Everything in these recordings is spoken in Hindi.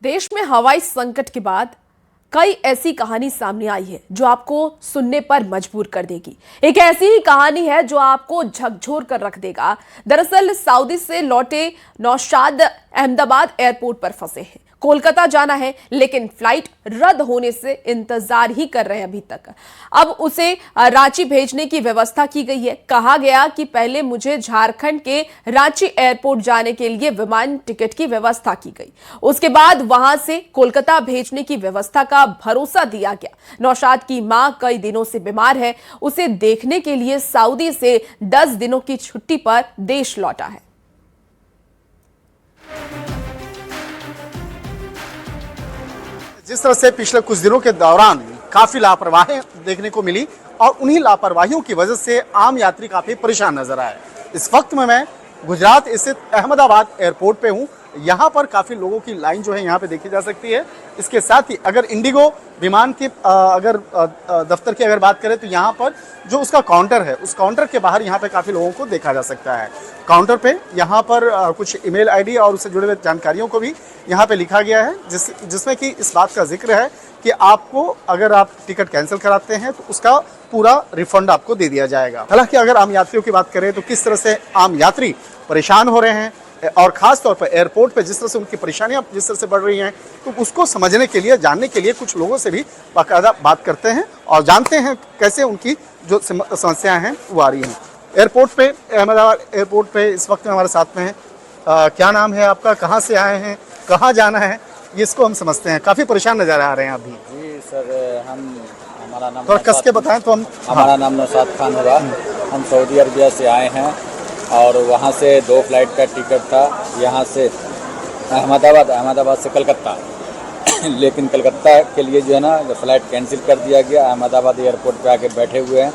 देश में हवाई संकट के बाद कई ऐसी कहानी सामने आई है जो आपको सुनने पर मजबूर कर देगी। एक ऐसी ही कहानी है जो आपको झकझोर कर रख देगा। दरअसल सऊदी से लौटे नौशाद अहमदाबाद एयरपोर्ट पर फंसे हैं। कोलकाता जाना है लेकिन फ्लाइट रद्द होने से इंतजार ही कर रहे हैं अभी तक। अब उसे रांची भेजने की व्यवस्था की गई है। कहा गया कि पहले मुझे झारखंड के रांची एयरपोर्ट जाने के लिए विमान टिकट की व्यवस्था की गई, उसके बाद वहां से कोलकाता भेजने की व्यवस्था का भरोसा दिया गया। नौशाद की मां कई दिनों से बीमार है, उसे देखने के लिए सऊदी से 10 दिनों की छुट्टी पर देश लौटा है। जिस तरह से पिछले कुछ दिनों के दौरान काफी लापरवाही देखने को मिली और उन्हीं लापरवाहियों की वजह से आम यात्री काफी परेशान नजर आए। इस वक्त में मैं गुजरात स्थित अहमदाबाद एयरपोर्ट पे हूँ। यहाँ पर काफी लोगों की लाइन जो है यहाँ पे देखी जा सकती है। इसके साथ ही अगर इंडिगो विमान के अगर दफ्तर की अगर बात करें तो यहाँ पर जो उसका काउंटर है, उस काउंटर के बाहर यहाँ पे काफी लोगों को देखा जा सकता है। काउंटर पे यहाँ पर कुछ ईमेल आईडी और उससे जुड़े हुए जानकारियों को भी यहाँ पे लिखा गया है, जिसमें कि इस बात का जिक्र है कि आपको अगर आप टिकट कैंसिल कराते हैं तो उसका पूरा रिफंड आपको दे दिया जाएगा। हालांकि अगर आम यात्रियों की बात करें तो किस तरह से आम यात्री परेशान हो रहे हैं और खास तौर पर एयरपोर्ट पे जिस तरह से उनकी परेशानियां जिस तरह से बढ़ रही हैं, तो उसको समझने के लिए, जानने के लिए कुछ लोगों से भी बाकायदा बात करते हैं और जानते हैं कैसे उनकी जो समस्याएं हैं वो आ रही हैं। एयरपोर्ट पे, अहमदाबाद एयरपोर्ट पे इस वक्त में हमारे साथ में है। क्या नाम है आपका, कहाँ से आए हैं, कहाँ जाना है, इसको हम समझते हैं। काफ़ी परेशान नजर आ रहे हैं अभी। जी सर, हमारा नाम थोड़ा कस के बताएं तो हम। हमारा नाम नौशाद खान होगा। हम सऊदी अरबिया से आए हैं और वहाँ से 2 फ्लाइट का टिकट था, यहाँ से अहमदाबाद से कलकत्ता लेकिन कलकत्ता के लिए जो है ना फ्लाइट कैंसिल कर दिया गया। अहमदाबाद एयरपोर्ट पे आके बैठे हुए हैं।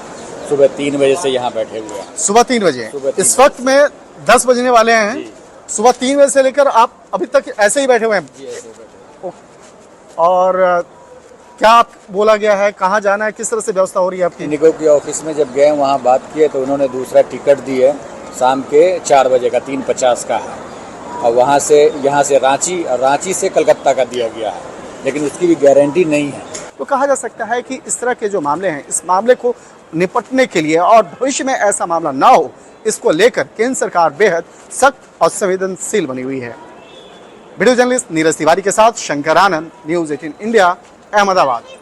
सुबह 3 बजे से यहाँ बैठे हुए हैं। सुबह 3 बजे? इस वक्त में 10 बजने वाले हैं। सुबह 3 बजे से लेकर आप अभी तक ऐसे ही बैठे हुए हैं? जी, ऐसे ही बैठे। और क्या आप बोला गया है, कहाँ जाना है, किस तरह से व्यवस्था हो रही है आपकी? इंडिगो के ऑफिस में जब गए वहाँ बात किए तो उन्होंने दूसरा टिकट दिए शाम के 4 बजे का, 3:50 का है। और वहाँ से यहाँ से रांची से कलकत्ता का दिया गया है, लेकिन उसकी भी गारंटी नहीं है। तो कहा जा सकता है कि इस तरह के जो मामले हैं, इस मामले को निपटने के लिए और भविष्य में ऐसा मामला ना हो, इसको लेकर केंद्र सरकार बेहद सख्त और संवेदनशील बनी हुई है। वीडियो जर्नलिस्ट नीरज तिवारी के साथ शंकर आनंद, न्यूज़ 18 इंडिया, अहमदाबाद।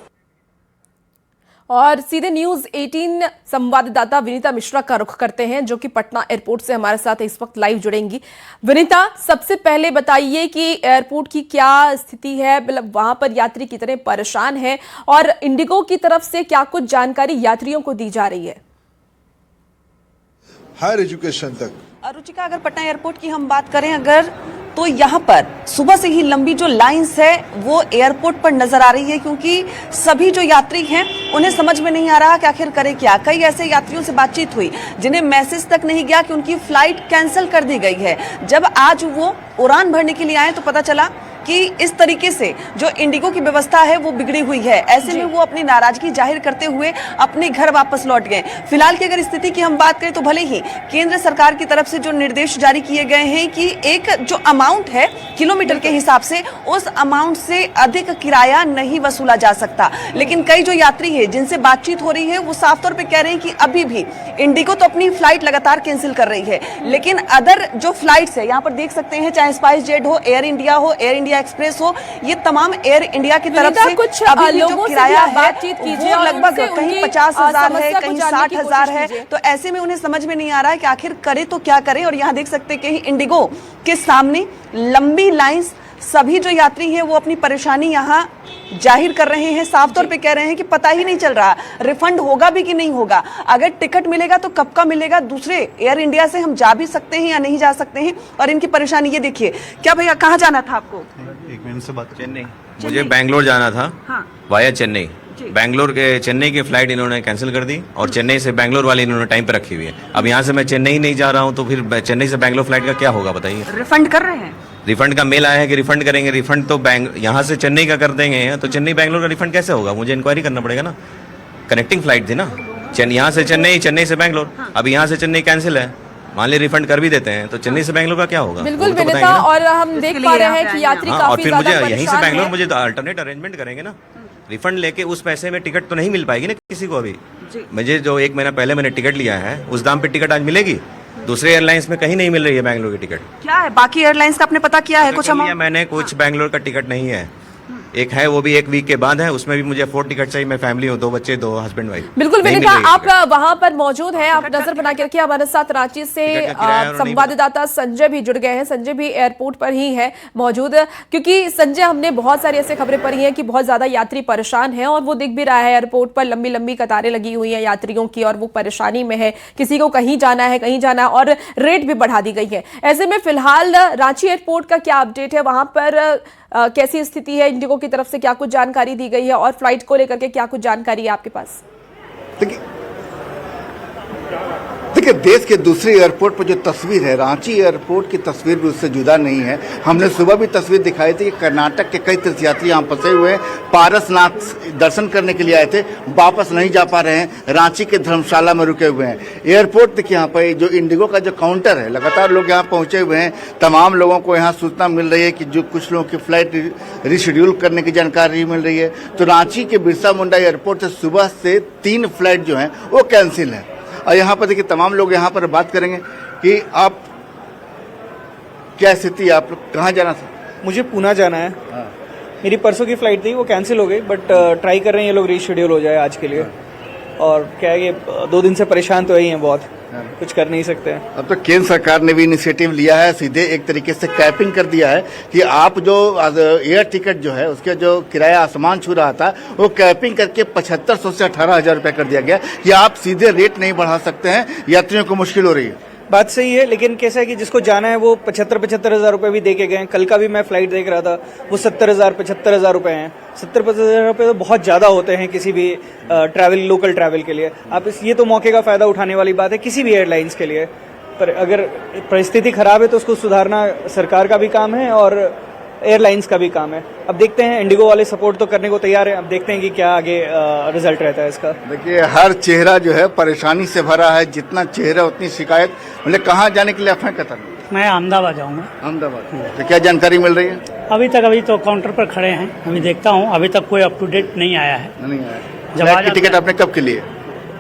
और सीधे न्यूज़ 18 संवाददाता विनीता मिश्रा का रुख करते हैं, जो कि पटना एयरपोर्ट से हमारे साथ इस वक्त लाइव जुड़ेंगी। विनीता, सबसे पहले बताइए कि एयरपोर्ट की क्या स्थिति है, मतलब वहां पर यात्री कितने परेशान हैं और इंडिगो की तरफ से क्या कुछ जानकारी यात्रियों को दी जा रही है? हायर एजुकेशन तक। रुचिका, अगर पटना एयरपोर्ट की हम बात करें अगर, तो यहाँ पर सुबह से ही लंबी जो लाइंस है वो एयरपोर्ट पर नजर आ रही है, क्योंकि सभी जो यात्री हैं उन्हें समझ में नहीं आ रहा कि आखिर करे क्या। कई ऐसे यात्रियों से बातचीत हुई जिन्हें मैसेज तक नहीं गया कि उनकी फ्लाइट कैंसिल कर दी गई है। जब आज वो उड़ान भरने के लिए आए तो पता चला कि इस तरीके से जो इंडिगो की व्यवस्था है वो बिगड़ी हुई है। ऐसे में वो अपनी नाराजगी जाहिर करते हुए अपने घर वापस लौट गए। फिलहाल की अगर स्थिति की हम बात करें तो भले ही केंद्र सरकार की तरफ से जो निर्देश जारी किए गए हैं कि एक जो अमाउंट है किलोमीटर के हिसाब से, उस अमाउंट से अधिक किराया नहीं वसूला जा सकता, लेकिन कई जो यात्री है जिनसे बातचीत हो रही है वो साफ तौर पर कह रहे हैं कि अभी भी इंडिगो तो अपनी फ्लाइट लगातार कैंसिल कर रही है, लेकिन अदर जो फ्लाइट्स है यहाँ पर देख सकते हैं, चाहे स्पाइस जेट हो, एयर इंडिया हो, एयर इंडिया एक्सप्रेस हो, ये तमाम एयर इंडिया की तरफ से कुछ अभी भी जो लोगों किराया से बातचीत कीजिए, वो लगभग कहीं 50,000 है, कहीं 60,000 है। कीजिए। तो ऐसे में उन्हें समझ में नहीं आ रहा है कि आखिर करे तो क्या करे। और यहाँ देख सकते हैं कि इंडिगो के सामने लंबी लाइंस, सभी जो यात्री हैं वो अपनी परेशानी यहाँ जाहिर कर रहे हैं। साफ तौर पे कह रहे हैं कि पता ही नहीं चल रहा रिफंड होगा भी कि नहीं होगा, अगर टिकट मिलेगा तो कब का मिलेगा, दूसरे एयर इंडिया से हम जा भी सकते हैं या नहीं जा सकते हैं। और इनकी परेशानी ये देखिए। क्या भैया, कहाँ जाना था आपको? एक मिनट से बात। चेन्नई, मुझे बैंगलोर जाना था। हाँ। वाया चेन्नई। बैंगलोर के चेन्नई की फ्लाइट इन्होंने कैंसिल कर दी और चेन्नई से बैंगलोर वाली इन्होंने टाइम पे रखी हुई है। अब यहाँ से मैं चेन्नई नहीं जा रहा हूँ तो फिर चेन्नई से बैंगलोर फ्लाइट का क्या होगा बताइए? रिफंड कर रहे हैं? रिफंड का मेल आया है कि रिफंड करेंगे। रिफंड तो यहाँ से चेन्नई का कर देंगे, तो चेन्नई बैंगलोर का रिफंड कैसे होगा? मुझे इंक्वायरी करना पड़ेगा ना। कनेक्टिंग फ्लाइट थी ना, यहाँ से चेन्नई, चेन्नई से बैंगलोर। अब यहाँ से चेन्नई कैंसिल है, मान ली रिफंड कर भी देते हैं तो चेन्नई से बैंगलोर का क्या होगा? बिल्कुल वो तो विनीता, बताएंगे ना। और हम देख पा रहे हैं कि यात्री हाँ, और काफी फिर मुझे ज्यादा यहीं से परेशान बैंगलोर हैं। मुझे अल्टरनेट अरेंजमेंट करेंगे ना। रिफंड लेके उस पैसे में टिकट तो नहीं मिल पाएगी ना किसी को अभी। मुझे जो 1 महीना पहले मैंने टिकट लिया है उस दाम पे टिकट आज मिलेगी? दूसरे एयरलाइंस में कहीं नहीं मिल रही है बैंगलोर की टिकट। क्या है बाकी एयरलाइंस का आपने पता किया है कुछ लिया मैंने, कुछ बैंगलोर का टिकट नहीं है। एक है वो भी 1 वीक के बाद है, उसमें भी मुझे 4 टिकट चाहिए। मैं फैमिली हूँ, 2 बच्चे, 2 हस्बैंड वाइफ। बिल्कुल नहीं विनीता, मिल रही है आप टिकट। वहां पर मौजूद हैं, आप नजर बना के रखिए। हमारे साथ रांची से टिकट का किराया उन्होंने नहीं संवाददाता संजय भी जुड़ गए हैं। संजय भी एयरपोर्ट पर ही है मौजूद, क्योंकि संजय हमने बहुत सारी ऐसी खबरें पढ़ी हैं कि बहुत ज्यादा यात्री परेशान हैं और वो दिख भी रहा है एयरपोर्ट पर लंबी लंबी कतारें लगी हुई हैं यात्रियों की और वो परेशानी में है। किसी को कहीं जाना है और रेट भी बढ़ा दी गई है। ऐसे में फिलहाल रांची एयरपोर्ट का क्या अपडेट है, वहां पर कैसी स्थिति है, इंडिगो की तरफ से क्या कुछ जानकारी दी गई है और फ्लाइट को लेकर के क्या कुछ जानकारी है आपके पास? देखिए देश के दूसरे एयरपोर्ट पर जो तस्वीर है, रांची एयरपोर्ट की तस्वीर भी उससे जुदा नहीं है। हमने सुबह भी तस्वीर दिखाई थी कि कर्नाटक के कई तीर्थयात्री यहाँ फंसे हुए हैं, पारसनाथ दर्शन करने के लिए आए थे, वापस नहीं जा पा रहे हैं, रांची के धर्मशाला में रुके हुए हैं। एयरपोर्ट देखिए यहाँ पर जो इंडिगो का जो काउंटर है, लगातार लोग यहाँ पहुँचे हुए हैं। तमाम लोगों को यहाँ सूचना मिल रही है कि जो कुछ लोगों की फ्लाइट रिशेड्यूल करने की जानकारी मिल रही है। तो रांची के बिरसा मुंडा एयरपोर्ट से सुबह से 3 फ्लाइट जो हैं वो कैंसिल है। और यहाँ पर देखिए तमाम लोग यहाँ पर बात करेंगे कि आप क्या स्थिति, आप लोग कहाँ जाना था? मुझे पूना जाना है। मेरी परसों की फ्लाइट थी, वो कैंसिल हो गई, बट ट्राई कर रहे हैं ये लोग रीशेड्यूल हो जाए आज के लिए। और क्या है कि 2 दिन से परेशान तो ही हैं बहुत, कुछ कर नहीं सकते हैं। अब तो केंद्र सरकार ने भी इनिशिएटिव लिया है, सीधे एक तरीके से कैपिंग कर दिया है कि आप जो एयर टिकट जो है उसके जो किराया आसमान छू रहा था वो कैपिंग करके 7500 से 18,000 रुपये कर दिया गया कि आप सीधे रेट नहीं बढ़ा सकते हैं, यात्रियों को मुश्किल हो रही है। बात सही है, लेकिन कैसा है कि जिसको जाना है वो 75,000 रुपए भी दे के गए। कल का भी मैं फ्लाइट देख रहा था, वो 70,000-75,000 रुपए हैं। 70-75,000 रुपए तो बहुत ज्यादा होते हैं किसी भी लोकल ट्रैवल के लिए। आप ये तो मौके का फायदा उठाने वाली बात है किसी भी एयरलाइंस के लिए, पर अगर परिस्थिति खराब है तो उसको सुधारना सरकार का भी काम है और एयरलाइंस का भी काम है। अब देखते हैं, इंडिगो वाले सपोर्ट तो करने को तैयार है, अब देखते हैं कि क्या आगे रिजल्ट रहता है इसका। देखिए हर चेहरा जो है परेशानी से भरा है, जितना चेहरा उतनी शिकायत। मतलब कहाँ जाने के लिए आप हैं कतर? मैं अहमदाबाद जाऊंगा। अहमदाबाद। तो क्या जानकारी मिल रही है? अभी तो काउंटर पर खड़े हैं, अभी देखता हूँ। अभी तक कोई अप टू डेट नहीं आया है। नहीं आया। फ्लाइट की टिकट आपने कब के लिए?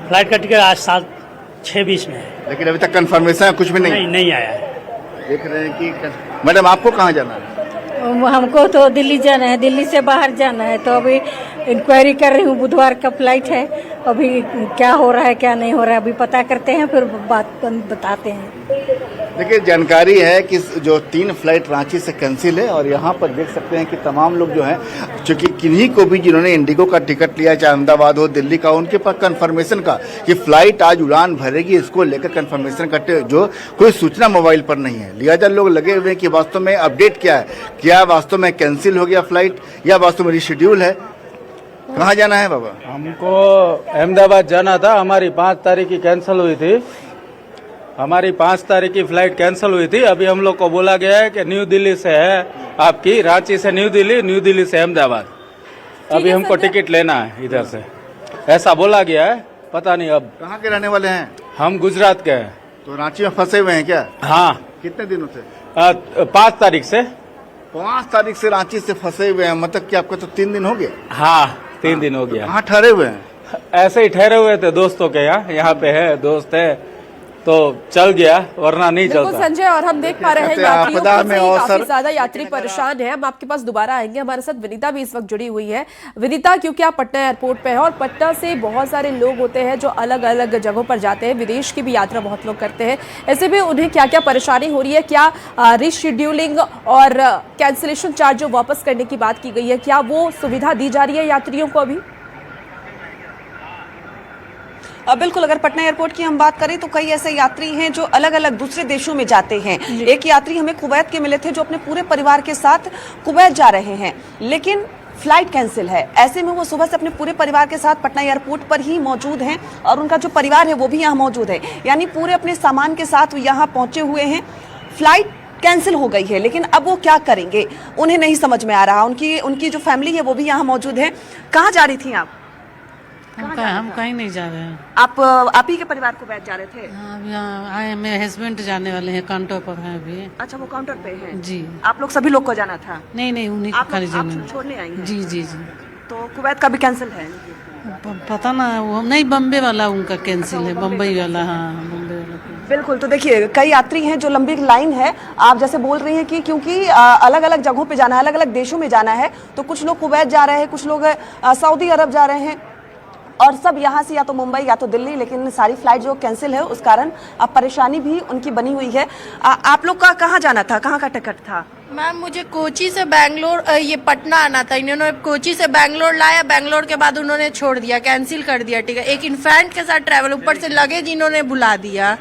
फ्लाइट का टिकट आज 7:06:20 में है, लेकिन अभी तक कंफर्मेशन कुछ भी नहीं आया है। देख रहे हैं कि मैडम आपको कहाँ जाना है? हमको तो दिल्ली जाना है, दिल्ली से बाहर जाना है, तो अभी इंक्वायरी कर रही हूँ। बुधवार का फ्लाइट है, अभी क्या हो रहा है क्या नहीं हो रहा है अभी पता करते हैं, फिर बात बताते हैं। देखिए जानकारी है कि जो 3 फ्लाइट रांची से कैंसिल है और यहाँ पर देख सकते हैं कि तमाम लोग जो हैं, चूंकि किन्हीं को भी जिन्होंने इंडिगो का टिकट लिया, चाहे अहमदाबाद हो, दिल्ली का, उनके पास कंफर्मेशन का कि फ्लाइट आज उड़ान भरेगी, इसको लेकर कंफर्मेशन का जो कोई सूचना मोबाइल पर नहीं है। लिहाजा लोग लगे हुए हैं कि वास्तव में अपडेट क्या है, क्या वास्तव में कैंसिल हो गया फ्लाइट या वास्तव में रिशेड्यूल है। कहाँ जाना है बाबा? हमको अहमदाबाद जाना था, हमारी 5 तारीख की कैंसिल हुई थी। हमारी 5 तारीख की फ्लाइट कैंसिल हुई थी। अभी हम लोग को बोला गया है कि न्यू दिल्ली से है आपकी, रांची से न्यू दिल्ली से अहमदाबाद। अभी हमको टिकट लेना है इधर से, ऐसा बोला गया है। पता नहीं अब। कहाँ के रहने वाले हैं? हम गुजरात के हैं। तो रांची में फंसे हुए हैं क्या? हाँ। कितने दिनों से? 5 तारीख से। 5 तारीख से रांची से फंसे हुए हैं, मतलब कि आपको तो 3 दिन हो गए? हाँ 3 दिन हो गया। कहाँ ठहरे हुए हैं? ऐसे ही ठहरे हुए थे दोस्तों के यहाँ पे है दोस्त है तो चल गया, वरना नहीं चलता। संजय, और हम देख पा रहे हैं यात्रियों में काफी ज्यादा यात्री परेशान है। हम आपके पास दोबारा आएंगे, हमारे साथ विनीता भी इस वक्त जुड़ी हुई है। विनीता, क्योंकि आप पटना एयरपोर्ट पे हैं और पटना से बहुत सारे लोग होते हैं जो अलग अलग जगहों पर जाते हैं, विदेश की भी यात्रा बहुत लोग करते हैं, ऐसे में उन्हें क्या क्या परेशानी हो रही है? क्या रीशेड्यूलिंग और कैंसिलेशन चार्ज जो वापस करने की बात की गई है, क्या वो सुविधा दी जा रही है यात्रियों को अभी? बिल्कुल, अगर पटना एयरपोर्ट की हम बात करें तो कई ऐसे यात्री हैं जो अलग अलग दूसरे देशों में जाते हैं। एक यात्री हमें कुवैत के मिले थे जो अपने पूरे परिवार के साथ कुवैत जा रहे हैं, लेकिन फ्लाइट कैंसिल है। ऐसे में वो सुबह से अपने पूरे परिवार के साथ पटना एयरपोर्ट पर ही मौजूद हैं और उनका जो परिवार है वो भी यहाँ मौजूद है, यानी पूरे अपने सामान के साथ यहाँ पहुंचे हुए हैं। फ्लाइट कैंसिल हो गई है, लेकिन अब वो क्या करेंगे उन्हें नहीं समझ में आ रहा। उनकी जो फैमिली है वो भी यहाँ मौजूद है। कहाँ जा रही थी आप? हम कहीं नहीं जा रहे हैं। आप ही के परिवार को बैठ जा रहे थे? हाँ, अभी यहाँ आए, मेरे हस्बैंड जाने वाले हैं, काउंटर पर हैं अभी। अच्छा, वो काउंटर पे हैं? जी। आप लोग सभी लोग को जाना था? नहीं, उन्हीं को खाली जाना। छोड़ने आई हैं? जी। तो कुवैत का भी कैंसिल है? पता ना, वो नहीं, बम्बे वाला उनका कैंसिल है, बम्बई वाला। हाँ, बम्बे वाला। बिल्कुल। तो देखिए, कई यात्री हैं जो लंबी लाइन है, आप जैसे बोल रही हैं कि क्योंकि अलग अलग जगहों पे जाना है, अलग अलग देशों में जाना है, तो कुछ लोग कुवैत जा रहे हैं, कुछ लोग सऊदी अरब जा रहे हैं, और सब यहाँ से या तो मुंबई या तो दिल्ली, लेकिन सारी फ्लाइट जो कैंसिल है उस कारण अब परेशानी भी उनकी बनी हुई है। आप लोग का कहाँ जाना था, कहाँ का टिकट था? मैम, मुझे कोची से बैंगलोर, ये पटना आना था। इन्होंने कोची से बैंगलोर लाया, बैंगलोर के बाद उन्होंने छोड़ दिया, कैंसिल कर दिया टिकट। एक इन्फेंट के साथ ट्रैवल, ऊपर से लगेज इन्होंने भुला दिया।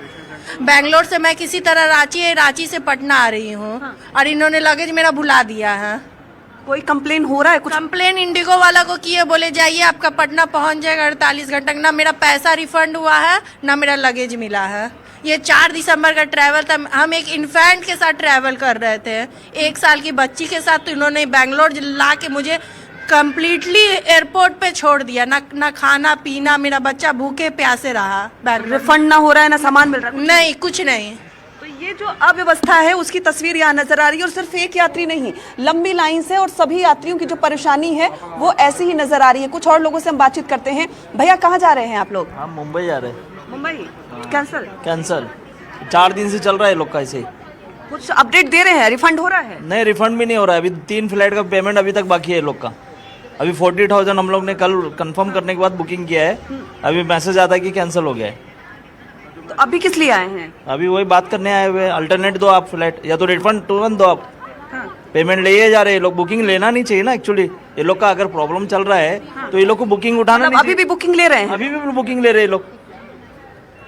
बैंगलोर से मैं किसी तरह रांची से पटना आ रही हूँ, और इन्होंने लगेज मेरा भुला दिया है। कोई कंप्लेन हो रहा है? कुछ कंप्लेन इंडिगो वाला को किए, बोले जाइए आपका पटना पहुंच जाएगा 48 घंटे। ना मेरा पैसा रिफंड हुआ है, ना मेरा लगेज मिला है। ये 4 दिसंबर का ट्रैवल था, हम एक इन्फेंट के साथ ट्रैवल कर रहे थे, 1 साल की बच्ची के साथ। तो इन्होंने बैंगलोर ला के मुझे कम्प्लीटली एयरपोर्ट पे छोड़ दिया, ना खाना पीना, मेरा बच्चा भूखे प्यासे रहा। रिफंड ना हो रहा है, ना सामान मिल रहा है? नहीं, कुछ नहीं। तो ये जो अव्यवस्था है उसकी तस्वीर यहाँ नजर आ रही है, और सिर्फ एक यात्री नहीं, लंबी लाइन से और सभी यात्रियों की जो परेशानी है वो ऐसी ही नजर आ रही है। कुछ और लोगों से हम बातचीत करते हैं। भैया, कहाँ जा रहे हैं आप लोग? हम मुंबई जा रहे हैं। मुंबई कैंसल? 4 दिन से चल रहा है लोग का ऐसे। कुछ अपडेट दे रहे हैं? रिफंड हो रहा है? नहीं, रिफंड भी नहीं हो रहा है। अभी 3 फ्लाइट का पेमेंट अभी तक बाकी है लोग का। अभी 40,000 हम लोग ने कल कंफर्म करने के बाद बुकिंग किया है, अभी मैसेज आता है कि कैंसिल हो गया है। तो अभी किस लिए आए हैं? अभी वही बात करने आए हुए, अल्टरनेट दो आप फ्लाइट, या तो रिफंड तुरंत दो आप। पेमेंट ले जा रहे हैं लोग, बुकिंग लेना नहीं चाहिए ना एक्चुअली। ये लोग का अगर प्रॉब्लम चल रहा है तो ये लोग को बुकिंग उठाना नहीं अभी भी बुकिंग ले रहे हैं? अभी भी बुकिंग ले रहे हैं लोग,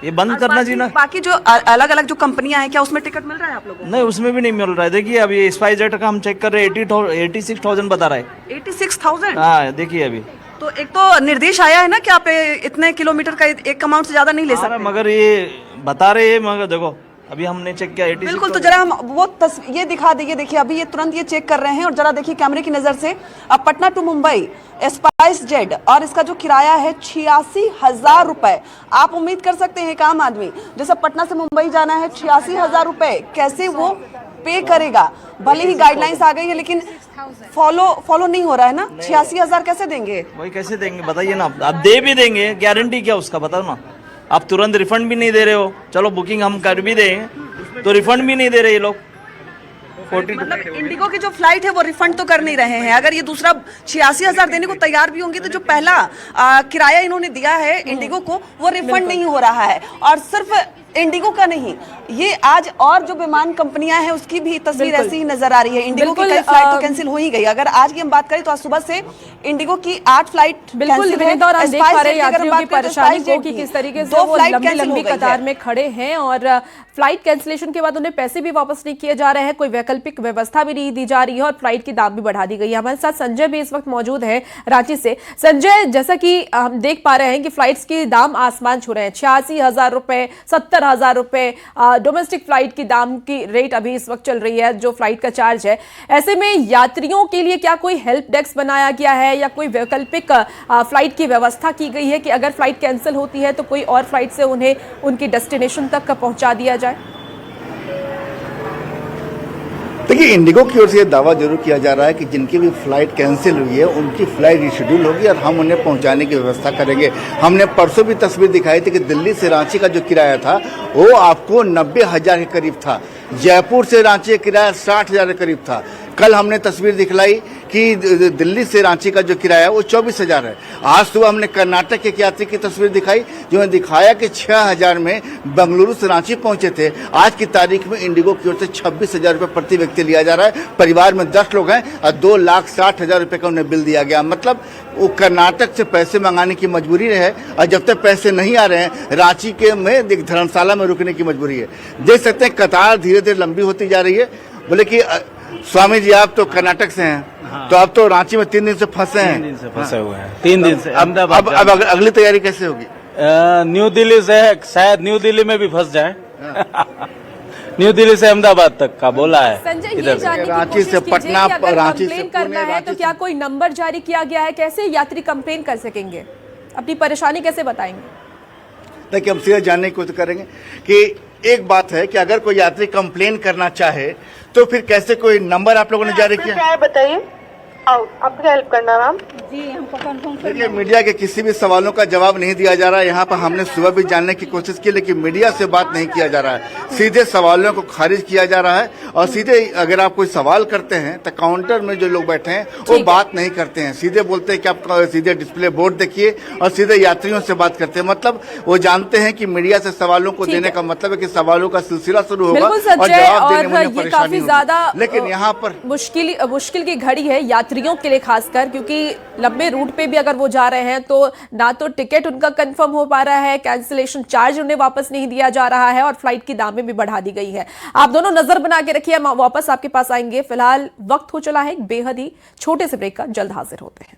ये बंद करना चाहिए ना। बाकी जो अलग अलग जो कंपनियां हैं, क्या उसमें टिकट मिल रहा है आप लोगों को? नहीं, उसमें भी नहीं मिल रहा है। देखिए अभी स्पाइसजेट का हम चेक कर रहे हैं, 86,000 बता रहा है। 86,000? हाँ, देखिए अभी तो एक तो निर्देश आया है ना कि आप इतने किलोमीटर का एक अमाउंट से ज्यादा नहीं ले सकते, मगर ये बता रहे हैं, मगर देखो अभी हमने चेक किया 86। बिल्कुल। तो जरा हम वो ये दिखा दीजिए। देखिए अभी ये तुरंत ये चेक कर रहे हैं, और जरा देखिए कैमरे की नजर से, अब Patna to Mumbai SpiceJet, और इसका जो किराया है 86,000 रुपए। आप उम्मीद कर सकते हैं एक आम आदमी जैसे पटना से मुंबई जाना है, 86,000 रुपए कैसे वो पे करेगा? भले ही गाइडलाइंस आ गई है, लेकिन फॉलो नहीं हो रहा है ना। 86,000 कैसे देंगे? वही कैसे देंगे बताइए ना। आप दे भी देंगे, गारंटी क्या उसका बताओ ना। आप तुरंत रिफंड भी नहीं दे रहे हो, चलो बुकिंग हम कर भी दें तो रिफंड भी नहीं दे रहे ये लोग। मतलब इंडिगो की जो फ्लाइट है वो रिफंड तो कर नहीं रहे हैं। अगर ये दूसरा 86,000 देने को तैयार भी होंगे, तो जो पहला किराया इन्होंने दिया है इंडिगो को, वो रिफंड नहीं हो रहा है। और सिर्फ इंडिगो का नहीं, ये आज और जो विमान कंपनियां हैं उसकी भी तस्वीर ऐसी ही नजर आ रही है। इंडिगो की कई फ्लाइट तो कैंसिल हो ही गई। अगर आज की हम बात करें तो आज सुबह से इंडिगो की 8 फ्लाइट बिल्कुल विनीता, और हम देख पा रहे हैं यात्रियों की परेशानी को कि किस तरीके से वो लंबी कतार में खड़े हैं, और फ्लाइट कैंसिलेशन के बाद उन्हें पैसे भी वापस नहीं किए जा रहे हैं, कोई वैकल्पिक व्यवस्था भी नहीं दी जा रही है, और फ्लाइट की दाम भी बढ़ा दी गई है। हमारे साथ संजय भी इस वक्त मौजूद है रांची से। संजय, जैसा कि हम देख पा रहे हैं कि फ्लाइट्स के दाम आसमान छू रहे हैं, 86,000 रुपए, 70,000 रुपए डोमेस्टिक फ्लाइट की दाम की रेट अभी इस वक्त चल रही है, जो फ्लाइट का चार्ज है। ऐसे में यात्रियों के लिए क्या कोई हेल्प डेस्क बनाया गया है, या कोई वैकल्पिक फ्लाइट की व्यवस्था की गई है कि अगर फ्लाइट कैंसिल होती है तो कोई और फ्लाइट से उन्हें उनकी डेस्टिनेशन तक पहुंचा दिया जाए? देखिए, इंडिगो की ओर से यह दावा जरूर किया जा रहा है कि जिनकी भी फ्लाइट कैंसिल हुई है उनकी फ्लाइट रिशेड्यूल होगी और हम उन्हें पहुंचाने की व्यवस्था करेंगे। हमने परसों भी तस्वीर दिखाई थी कि दिल्ली से रांची का जो किराया था वो आपको 90,000 के करीब था, जयपुर से रांची का किराया 60,000 के करीब था। कल हमने तस्वीर दिखलाई कि दिल्ली से रांची का जो किराया है वो 24,000 है। आज सुबह हमने कर्नाटक के यात्री की तस्वीर दिखाई, जो दिखाया कि 6,000 में बेंगलुरु से रांची पहुंचे थे। आज की तारीख में इंडिगो की ओर से 26,000 रुपये प्रति व्यक्ति लिया जा रहा है। परिवार में 10 लोग हैं और 2,60,000 रुपये का उन्हें बिल दिया गया। मतलब वो कर्नाटक से पैसे मंगाने की मजबूरी है, और जब तक पैसे नहीं आ रहे हैं रांची के में धर्मशाला में रुकने की मजबूरी है। देख सकते हैं कतार धीरे धीरे लंबी होती जा रही है। बोले कि स्वामी जी आप तो कर्नाटक से हैं, हाँ। तो आप तो रांची में 3 दिन से फंसे हैं। 3 दिन से फंसे हुए हैं, 3 दिन से। अब अगली तैयारी कैसे होगी? न्यू दिल्ली से शायद न्यू दिल्ली में भी फंस जाए। न्यू दिल्ली से अहमदाबाद तक का बोला है। संजय, ये जानने की रांची से पटना, रांची से करना है तो क्या कोई नंबर जारी किया गया है? कैसे यात्री कंप्लेन कर सकेंगे अपनी परेशानी कैसे बताएंगे? देखिए, हम सीधे जानने की कोशिश करेंगे कि एक बात है कि अगर कोई यात्री कंप्लेन करना चाहे तो फिर कैसे, कोई नंबर आप लोगों ने जारी किया? क्या है बताइए, आपको हेल्प करना मैम जी, हमको कंफर्म देखिए, मीडिया के किसी भी सवालों का जवाब नहीं दिया जा रहा है। यहाँ पर हमने सुबह भी जानने की कोशिश की, लेकिन मीडिया से बात नहीं किया जा रहा है। सीधे सवालों को खारिज किया जा रहा है और सीधे अगर आप कोई सवाल करते हैं तो काउंटर में जो लोग बैठे हैं वो बात नहीं करते हैं, सीधे बोलते हैं कि आप सीधे डिस्प्ले बोर्ड देखिए और सीधे यात्रियों से बात करते हैं। मतलब वो जानते हैं कि मीडिया से सवालों को देने का मतलब है कि सवालों का सिलसिला शुरू होगा और जवाब देने में परेशानी होगी। लेकिन यहाँ पर मुश्किल की घड़ी है यात्रियों के लिए, खासकर क्योंकि लंबे रूट पे भी अगर वो जा रहे हैं तो ना तो टिकट उनका कंफर्म हो पा रहा है, कैंसिलेशन चार्ज उन्हें वापस नहीं दिया जा रहा है और फ्लाइट की दामें भी बढ़ा दी गई है। आप दोनों नजर बना के रखिए, हम वापस आपके पास आएंगे। फिलहाल वक्त हो चला है एक बेहद ही छोटे से ब्रेक का, जल्द हाजिर होते हैं।